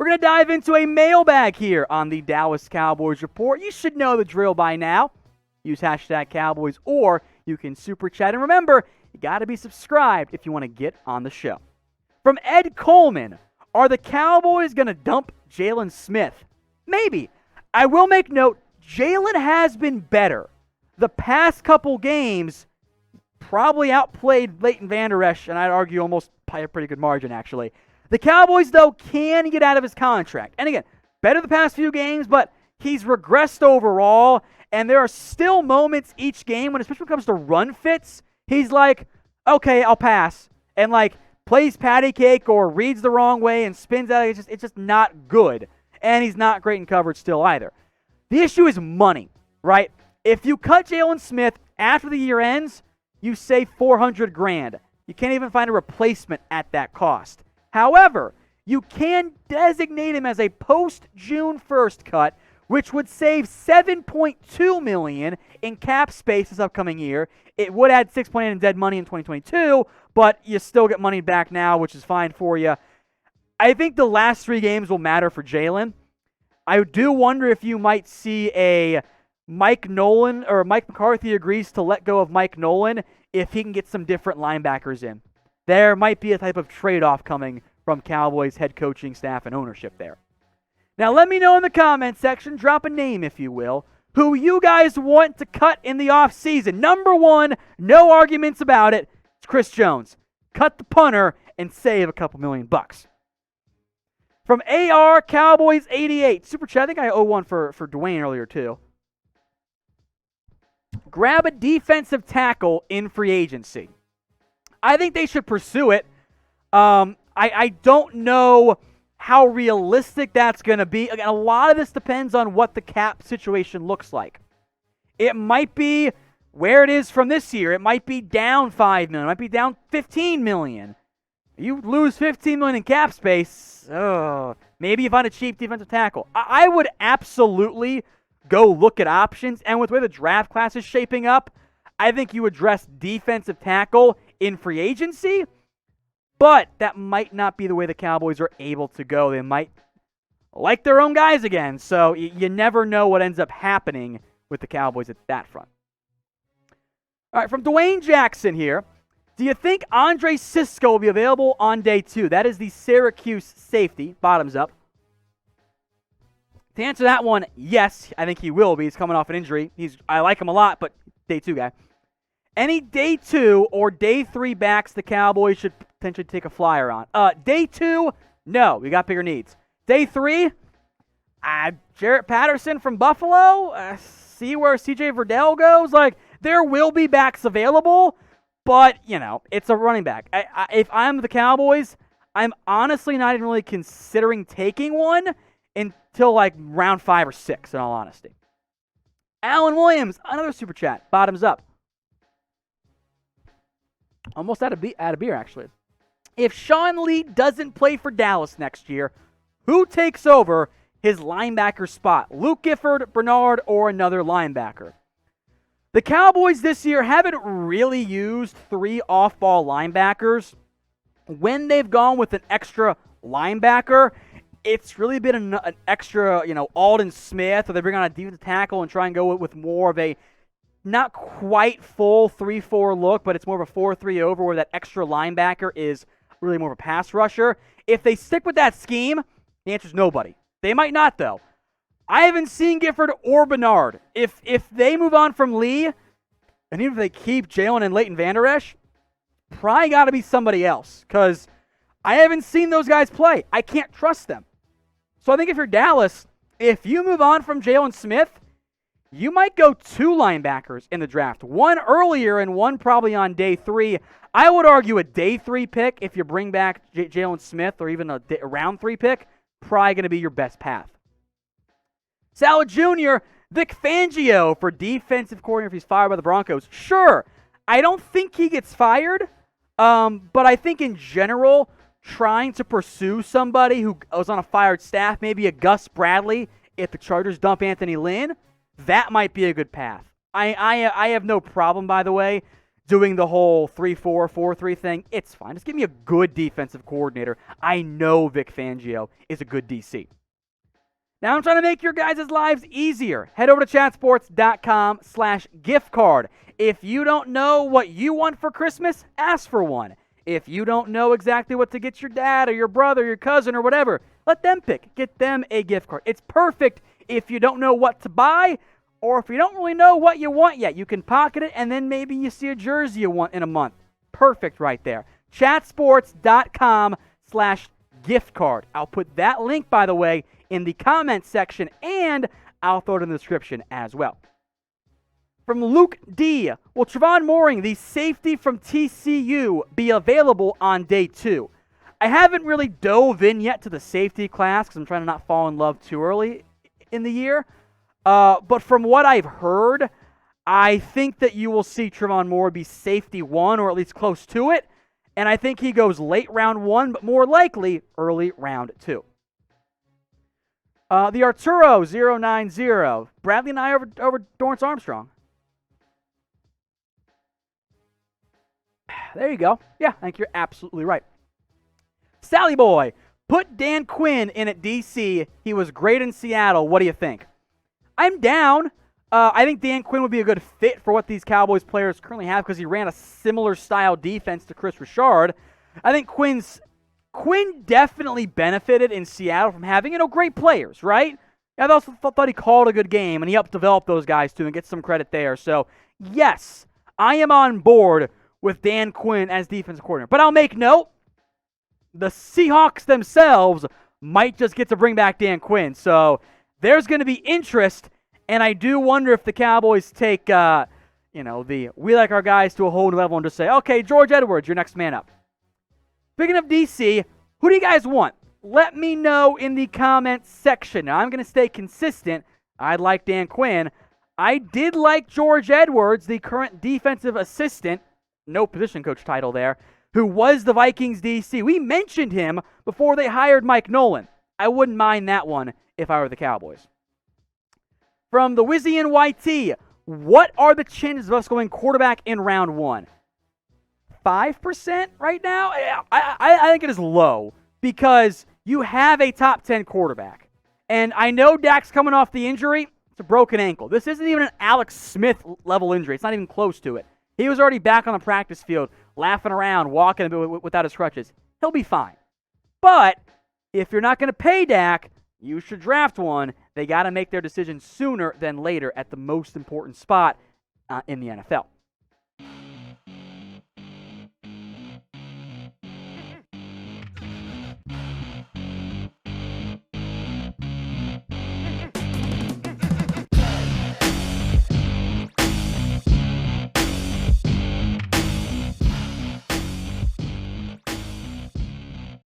We're going to dive into a mailbag here on the Dallas Cowboys Report. You should know the drill by now. Use hashtag Cowboys, or you can super chat. And remember, you got to be subscribed if you want to get on the show. From Ed Coleman, are the Cowboys going to dump Jaylon Smith? Maybe. I will make note, Jaylon has been better. The past couple games probably outplayed Leighton Vander Esch, and I'd argue almost by a pretty good margin, actually. The Cowboys, though, can get out of his contract. And again, better the past few games, but he's regressed overall, and there are still moments each game when, especially when it comes to run fits, he's like, okay, I'll pass, and like plays patty cake or reads the wrong way and spins out. It's just not good, and he's not great in coverage still either. The issue is money, right? If you cut Jaylon Smith after the year ends, you save $400,000. You can't even find a replacement at that cost. However, you can designate him as a post-June 1st cut, which would save $7.2 million in cap space this upcoming year. It would add $6.8 million in dead money in 2022, but you still get money back now, which is fine for you. I think the last 3 games will matter for Jaylon. I do wonder if you might see a Mike Nolan, or Mike McCarthy agrees to let go of Mike Nolan if he can get some different linebackers in. There might be a type of trade-off coming from Cowboys head coaching staff and ownership there. Now let me know in the comment section, drop a name if you will, who you guys want to cut in the offseason. Number 1, no arguments about it, it's Chris Jones. Cut the punter and save a couple $1 million. From AR Cowboys 88, Super Chat, I think I owe one for Dwayne earlier too. Grab a defensive tackle in free agency. I think they should pursue it. I don't know how realistic that's going to be. Again, a lot of this depends on what the cap situation looks like. It might be where it is from this year. It might be down $5 million. It might be down $15 million. You lose $15 million in cap space. Maybe you find a cheap defensive tackle. I would absolutely go look at options. And with the way the draft class is shaping up, I think you address defensive tackle in free agency, but that might not be the way the Cowboys are able to go. They might like their own guys again, so you never know what ends up happening with the Cowboys at that front. All right, from Dwayne Jackson here, do you think Andre Cisco will be available on day 2? That is the Syracuse safety, bottoms up. To answer that one, yes, I think he will be. He's coming off an injury. I like him a lot, but day 2 guy. Any day 2 or day 3 backs the Cowboys should potentially take a flyer on. Day 2, no, we got bigger needs. Day 3, Jarrett Patterson from Buffalo. See where CJ Verdell goes. Like, there will be backs available, but, it's a running back. If I'm the Cowboys, I'm honestly not even really considering taking one until, like, round 5 or 6, in all honesty. Alan Williams, another super chat. Bottoms up. Almost out of beer, actually. If Sean Lee doesn't play for Dallas next year, who takes over his linebacker spot? Luke Gifford, Bernard, or another linebacker? The Cowboys this year haven't really used 3 off-ball linebackers. When they've gone with an extra linebacker, it's really been an extra, Alden Smith, or they bring on a defensive tackle and try and go with more of a not quite full 3-4 look, but it's more of a 4-3 over where that extra linebacker is really more of a pass rusher. If they stick with that scheme, the answer is nobody. They might not, though. I haven't seen Gifford or Bernard. If they move on from Lee, and even if they keep Jaylon and Leighton Vander Esch, probably got to be somebody else, because I haven't seen those guys play. I can't trust them. So I think if you're Dallas, if you move on from Jaylon Smith, you might go 2 linebackers in the draft. One earlier and one probably on day 3. I would argue a day 3 pick, if you bring back Jaylon Smith, or even a round 3 pick, probably going to be your best path. Sal Jr., Vic Fangio for defensive coordinator if he's fired by the Broncos. Sure, I don't think he gets fired, but I think in general, trying to pursue somebody who was on a fired staff, maybe a Gus Bradley, if the Chargers dump Anthony Lynn, that might be a good path. I have no problem, by the way, doing the whole 3-4, 4-3 thing, it's fine. Just give me a good defensive coordinator. I know Vic Fangio is a good DC. Now I'm trying to make your guys' lives easier. Head over to chatsports.com/gift card. If you don't know what you want for Christmas, ask for one. If you don't know exactly what to get your dad or your brother, or your cousin or whatever, let them pick. Get them a gift card. It's perfect if you don't know what to buy, or if you don't really know what you want yet. You can pocket it, and then maybe you see a jersey you want in a month. Perfect right there. Chatsports.com/gift card. I'll put that link, by the way, in the comments section, and I'll throw it in the description as well. From Luke D. Will Trevon Moehrig, the safety from TCU, be available on day 2? I haven't really dove in yet to the safety class because I'm trying to not fall in love too early in the year. But from what I've heard, I think that you will see Trevon Moehrig be safety 1, or at least close to it. And I think he goes late round 1, but more likely early round 2. The Arturo 090. Bradley and I over Dorrance Armstrong. There you go. Yeah, I think you're absolutely right. Sally Boy, put Dan Quinn in at DC. He was great in Seattle. What do you think? I'm down. I think Dan Quinn would be a good fit for what these Cowboys players currently have because he ran a similar style defense to Chris Richard. I think Quinn definitely benefited in Seattle from having, great players, right? I also thought he called a good game, and he helped develop those guys, too, and get some credit there. So, yes, I am on board with Dan Quinn as defensive coordinator. But I'll make note, the Seahawks themselves might just get to bring back Dan Quinn. So, there's going to be interest, and I do wonder if the Cowboys take, we like our guys to a whole new level and just say, okay, George Edwards, your next man up. Speaking of DC, who do you guys want? Let me know in the comments section. Now, I'm going to stay consistent. I like Dan Quinn. I did like George Edwards, the current defensive assistant, no position coach title there, who was the Vikings DC. We mentioned him before they hired Mike Nolan. I wouldn't mind that one if I were the Cowboys. From the Wizzy and YT, what are the chances of us going quarterback in round 1? 5% right now? I think it is low because you have a top 10 quarterback. And I know Dak's coming off the injury. It's a broken ankle. This isn't even an Alex Smith level injury. It's not even close to it. He was already back on the practice field, laughing around, walking without his crutches. He'll be fine. But if you're not going to pay Dak, you should draft one. They got to make their decision sooner than later at the most important spot in the NFL.